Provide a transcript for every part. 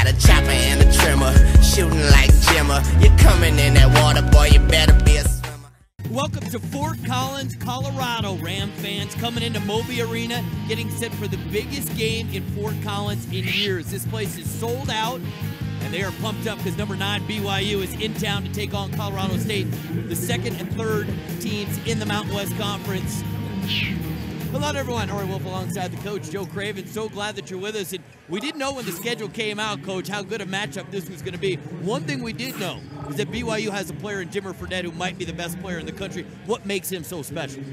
a chopper and a trimmer, shooting like Jimmer. You're coming in that water, boy, you better be a swimmer. Welcome to Fort Collins, Colorado. Ram fans coming into Moby Arena, getting set for the biggest game in Fort Collins in years. This place is sold out, and they are pumped up because number 9 BYU is in town to take on Colorado State, the second and third teams in the Mountain West Conference. Hello, everyone. Rory Wolf alongside the coach, Joe Craven. So glad that you're with us. And we didn't know when the schedule came out, Coach, how good a matchup this was going to be. One thing we did know is that BYU has a player in Jimmer Fredette who might be the best player in the country. What makes him so special?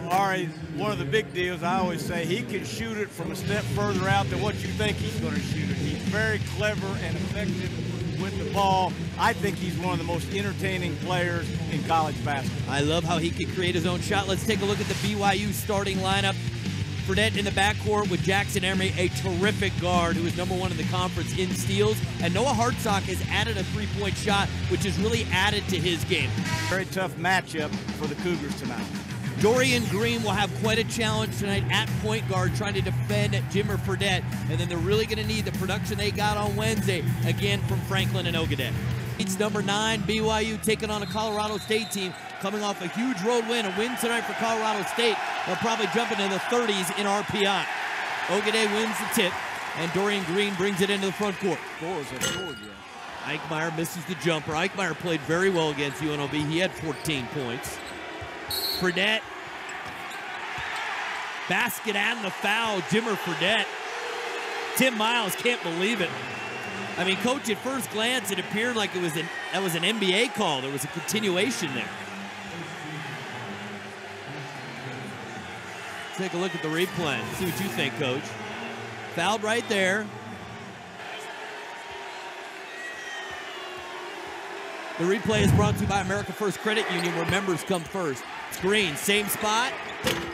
Ari, one of the big deals, I always say, he can shoot it from a step further out than what you think he's going to shoot it. He's very clever and effective with the ball. I think he's one of the most entertaining players in college basketball. I love how he can create his own shot. Let's take a look at the BYU starting lineup. Fredette in the backcourt with Jackson Emery, a terrific guard who is #1 in the conference in steals. And Noah Hartsock has added a three-point shot, which has really added to his game. Very tough matchup for the Cougars tonight. Dorian Green will have quite a challenge tonight at point guard trying to defend Jimmer Fredette, and then they're really going to need the production they got on Wednesday, again from Franklin and Ogaden. It's number 9 BYU taking on a Colorado State team coming off a huge road win, a win tonight for Colorado State. They'll probably jump into the 30s in RPI. Ogaden wins the tip, and Dorian Green brings it into the front court. Eichmeyer misses the jumper. Eichmeyer played very well against UNLV. He had 14 points. Fredette, basket and the foul, Jimmer Fredette. Tim Miles can't believe it. I mean, Coach, at first glance, it appeared like that was an NBA call. There was a continuation there. Take a look at the replay. See what you think, Coach. Fouled right there. The replay is brought to you by America First Credit Union, where members come first. Green, same spot,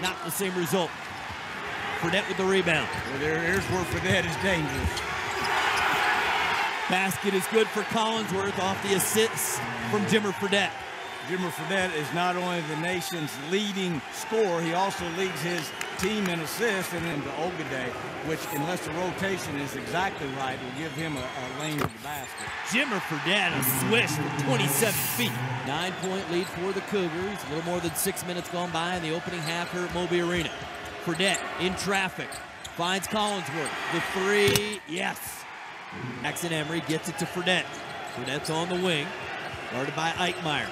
not the same result. Fredette with the rebound. Well, here's where Fredette is dangerous. Basket is good for Collinsworth off the assist from Jimmer Fredette. Jimmer Fredette is not only the nation's leading scorer, he also leads his team in assists, and then to Ogaden, which, unless the rotation is exactly right, will give him a lane to the basket. Jimmer Fredette, a swish from 27 feet. 9-point lead for the Cougars. A little more than 6 minutes gone by in the opening half here at Moby Arena. Fredette in traffic, finds Collinsworth. The three, yes. Jackson Emery gets it to Fredette. Fredette's on the wing, guarded by Eichmeyer.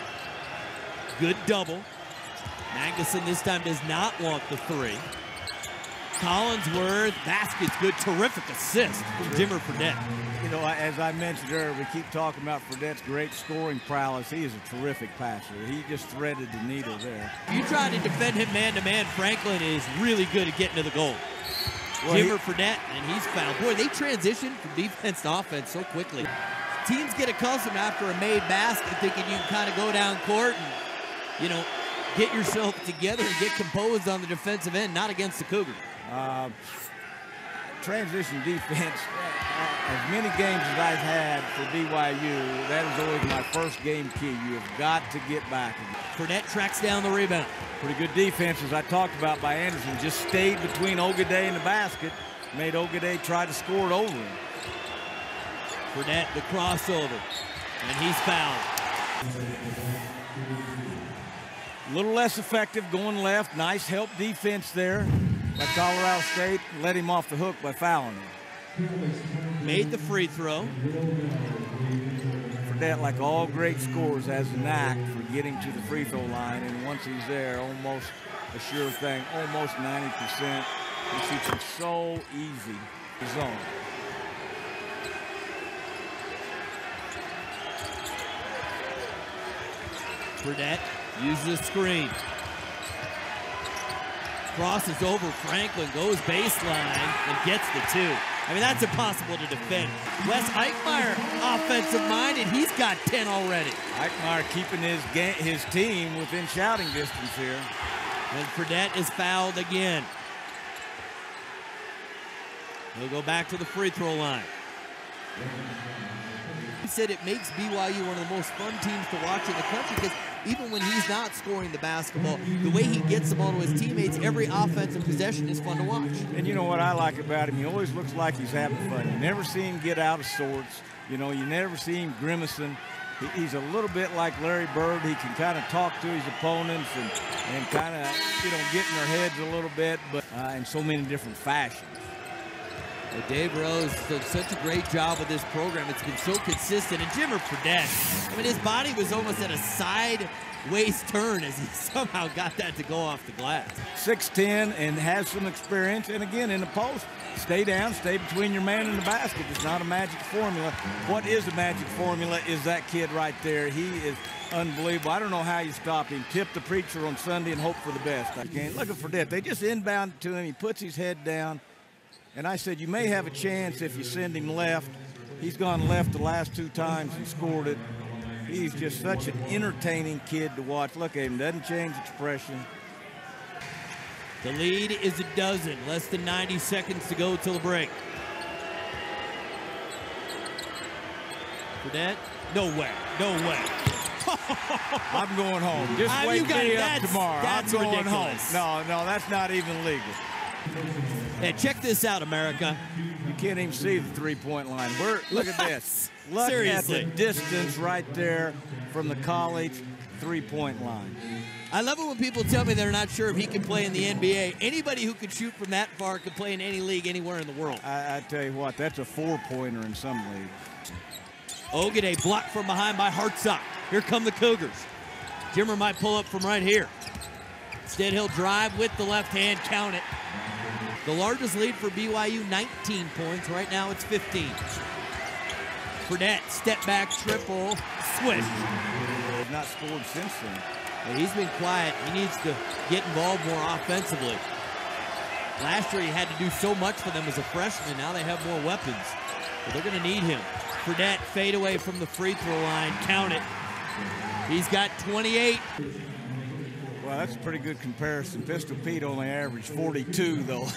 Good double. Magnuson this time does not want the three. Collinsworth, basket's good, terrific assist from Jimmer Fredette. You know, as I mentioned earlier, we keep talking about Fredette's great scoring prowess. He is a terrific passer. He just threaded the needle there. If you try to defend him man-to-man, Franklin is really good at getting to the goal. Well, Jimmer Fredette, and he's fouled. Boy, they transition from defense to offense so quickly. Teams get accustomed after a made basket thinking you can kind of go down court and, you know, get yourself together and get composed on the defensive end, not against the Cougars. Transition defense, as many games as I've had for BYU, that is always my first game key. You have got to get back. Fredette tracks down the rebound. Pretty good defense, as I talked about, by Anderson. Just stayed between Ogaden and the basket, made Ogaden try to score it over him. Fredette, the crossover, and he's fouled. A little less effective going left. Nice help defense there by Colorado State. Let him off the hook by fouling him. Made the free throw. Fredette, like all great scorers, has a knack for getting to the free throw line, and once he's there, almost a sure thing, almost 90%. He shoots it so easy. His own. Fredette uses a screen. Crosses over Franklin, goes baseline, and gets the two. I mean, that's impossible to defend. Wes Eichmeyer, offensive-minded, he's got 10 already. Eichmeyer keeping his team within shouting distance here. And Fredette is fouled again. He'll go back to the free throw line. He said it makes BYU one of the most fun teams to watch in the country because even when he's not scoring the basketball, the way he gets the ball to his teammates, every offensive possession is fun to watch. And you know what I like about him? He always looks like he's having fun. You never see him get out of sorts. You know, you never see him grimacing. He's a little bit like Larry Bird. He can kind of talk to his opponents and kind of, you know, get in their heads a little bit, but in so many different fashions. Well, Dave Rose done such a great job with this program. It's been so consistent. And Jimmer Fredette, I mean, his body was almost at a sideways turn as he somehow got that to go off the glass. 6'10" and has some experience. And again, in the post, stay down, stay between your man and the basket. It's not a magic formula. What is a magic formula is that kid right there. He is unbelievable. I don't know how you stop him. Tip the preacher on Sunday and hope for the best. Look at Fredette. They just inbound to him. He puts his head down. And I said, you may have a chance if you send him left. He's gone left the last 2 times and scored it. He's just such an entertaining kid to watch. Look at him, doesn't change expression. The lead is a dozen, less than 90 seconds to go till the break. Fredette, no way, no way. I'm going home. Just wake me up tomorrow. I'm going ridiculous. home. No, that's not even legal. Hey, check this out, America. You can't even see the three-point line. Look at this. Look Seriously. at the distance right there from the college three-point line. I love it when people tell me they're not sure if he can play in the NBA. Anybody who can shoot from that far can play in any league anywhere in the world. I tell you what, that's a 4-pointer in some leagues. Ogade blocked from behind by Hartsock. Here come the Cougars. Jimmer might pull up from right here. Instead, he'll drive with the left hand, count it. The largest lead for BYU, 19 points. Right now, it's 15. Fredette, step back, triple, swish. He's not scored since then. But he's been quiet. He needs to get involved more offensively. Last year, he had to do so much for them as a freshman. Now they have more weapons. But they're going to need him. Fredette, fade away from the free throw line, count it. He's got 28. Well, that's a pretty good comparison. Pistol Pete only averaged 42, though,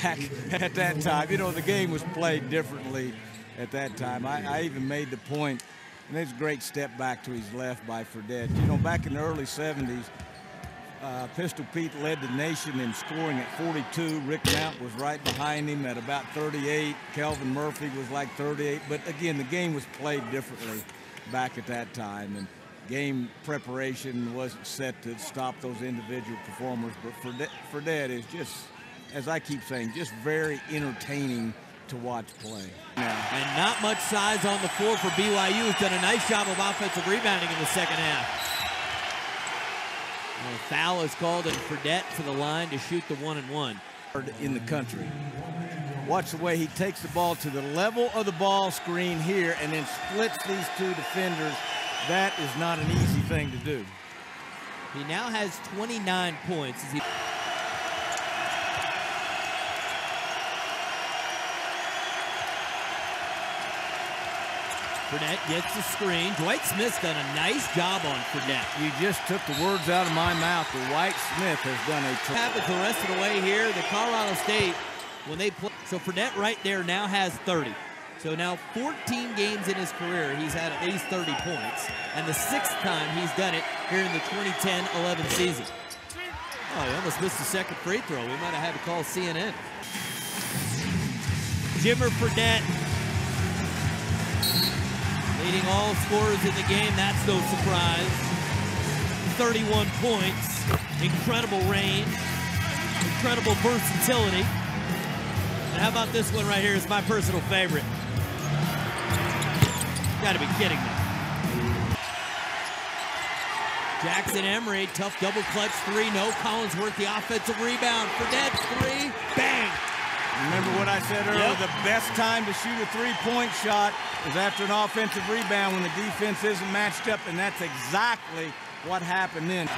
back at that time. You know, the game was played differently at that time. I even made the point, and there's a great step back to his left by Fredette. You know, back in the early 70s, Pistol Pete led the nation in scoring at 42. Rick Mount was right behind him at about 38. Kelvin Murphy was like 38. But, again, the game was played differently back at that time. And game preparation wasn't set to stop those individual performers, but Fredette is just, as I keep saying, just very entertaining to watch play. And not much size on the floor for BYU. Has done a nice job of offensive rebounding in the second half. Well, a foul is called, and Fredette to the line to shoot the 1-and-1. In the country. Watch the way he takes the ball to the level of the ball screen here and then splits these 2 defenders. That is not an easy thing to do. He now has 29 points. Fredette gets the screen. Dwight Smith's done a nice job on Fredette. You just took the words out of my mouth. Dwight Smith has done a What happens the rest of the way here? The Colorado State, when they play. So Fredette right there now has 30. So now 14 games in his career, he's had at least 30 points. And the 6th time he's done it here in the 2010-11 season. Oh, he almost missed the second free throw. We might have had to call CNN. Jimmer Fredette leading all scorers in the game. That's no surprise. 31 points. Incredible range. Incredible versatility. And how about this one right here? It's my personal favorite. Gotta be kidding me. Jackson Emery, tough double clutch 3. No, Collinsworth the offensive rebound. Fredette 3, bang. Remember what I said earlier, The best time to shoot a three-point shot is after an offensive rebound when the defense isn't matched up, and that's exactly what happened then.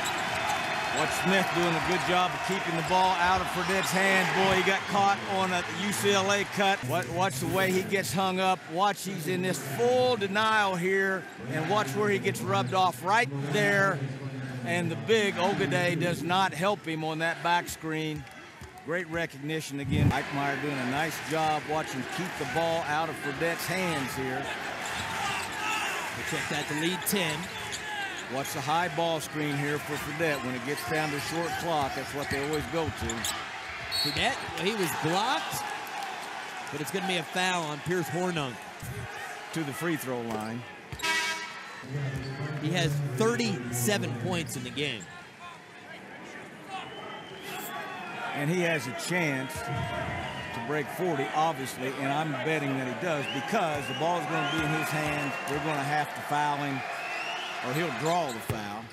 Watch Smith doing a good job of keeping the ball out of Fredette's hand. Boy, he got caught on a UCLA cut. Watch the way he gets hung up. Watch, he's in this full denial here, and watch where he gets rubbed off right there. And the big Ogade does not help him on that back screen. Great recognition again. Eichmeyer doing a nice job watching keep the ball out of Fredette's hands here. They check that to lead 10. Watch the high ball screen here for Fredette. When it gets down to short clock, that's what they always go to. Fredette, he was blocked, but it's going to be a foul on Pierce Hornung. To the free throw line. He has 37 points in the game. And he has a chance to break 40, obviously, and I'm betting that he does because the ball is going to be in his hands. They're going to have to foul him, or he'll draw the foul.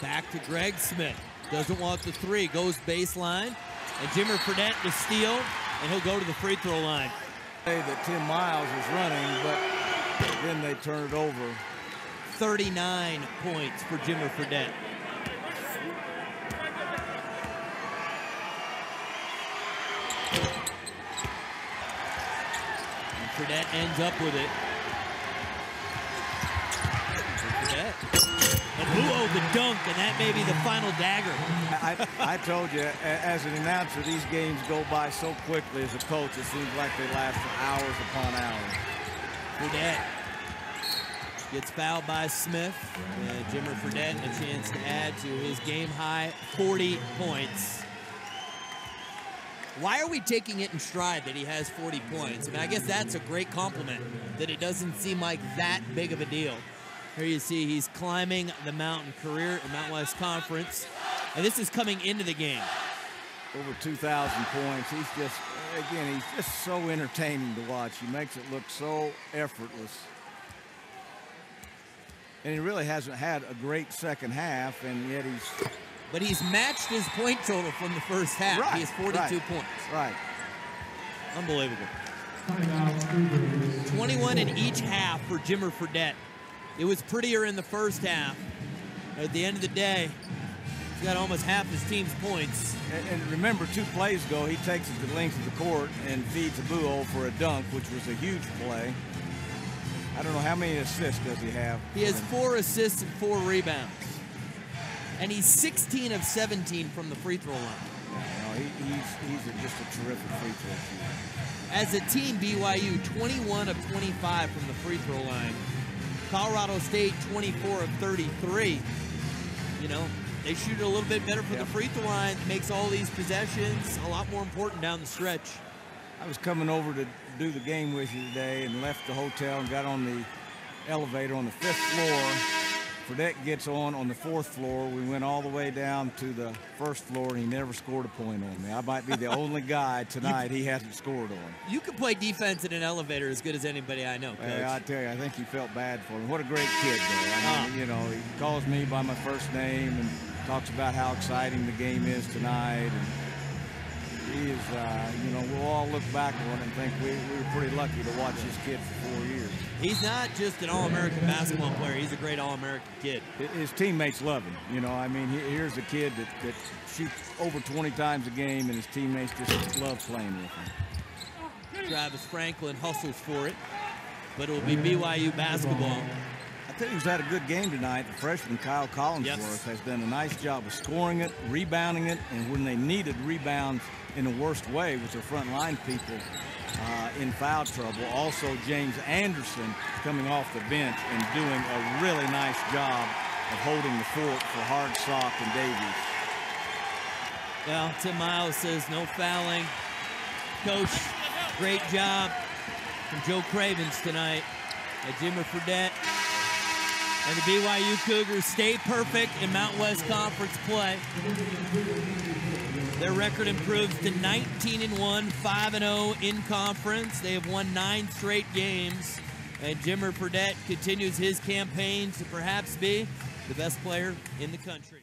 Back to Greg Smith. Doesn't want the three, goes baseline. And Jimmer Fredette to steal, and he'll go to the free throw line. That Tim Miles is running, but then they turn it over. 39 points for Jimmer Fredette. And Fredette ends up with it. And Luo the dunk, and that may be the final dagger. I told you, as an announcer, these games go by so quickly. As a coach, it seems like they last for hours upon hours. Fredette gets fouled by Smith. Jimmer Fredette a chance to add to his game-high 40 points. Why are we taking it in stride that he has 40 points? I mean, I guess that's a great compliment, that it doesn't seem like that big of a deal. Here you see he's climbing the mountain career in Mountain West Conference. And this is coming into the game. Over 2,000 points. He's just, again, he's just so entertaining to watch. He makes it look so effortless. And he really hasn't had a great second half, and yet he's... But he's matched his point total from the first half. Right, he has 42 points. Right. Unbelievable. 21 in each half for Jimmer Fredette. It was prettier in the first half. At the end of the day, he's got almost half his team's points. And remember, 2 plays ago, he takes it to the length of the court and feeds Abuo for a dunk, which was a huge play. I don't know how many assists does he have. He has 4 assists and 4 rebounds. And he's 16 of 17 from the free throw line. No, he's just a terrific free throw shooter. As a team, BYU 21 of 25 from the free throw line. Colorado State 24 of 33. You know, they shoot it a little bit better from the free throw line. It makes all these possessions a lot more important down the stretch. I was coming over to do the game with you today and left the hotel and got on the elevator on the 5th floor. Fredette gets on the 4th floor. We went all the way down to the 1st floor, and he never scored a point on me. I might be the only guy tonight he hasn't scored on. You can play defense in an elevator as good as anybody I know, Coach. I tell you, I think he felt bad for him. What a great kid, though. I mean, you know, he calls me by my first name and talks about how exciting the game is tonight. And he is, you know, we'll all look back on it and think we were pretty lucky to watch this kid for 4 years. He's not just an All-American basketball player. He's a great All-American kid. His teammates love him. You know, I mean, here's a kid that shoots over 20 times a game, and his teammates just love playing with him. Travis Franklin hustles for it, but it will be BYU basketball. I think he's had a good game tonight. The freshman Kyle Collinsworth has done a nice job of scoring it, rebounding it, and when they needed rebounds in the worst way with their front line people in foul trouble. Also, James Anderson coming off the bench and doing a really nice job of holding the fort for Hardsock and Davies. Well, Tim Miles says no fouling. Coach, great job from Joe Cravens tonight. And Jimmer Fredette and the BYU Cougars stay perfect in Mountain West Conference play. Their record improves to 19-1, 5-0 in conference. They have won 9 straight games. And Jimmer Fredette continues his campaign to perhaps be the best player in the country.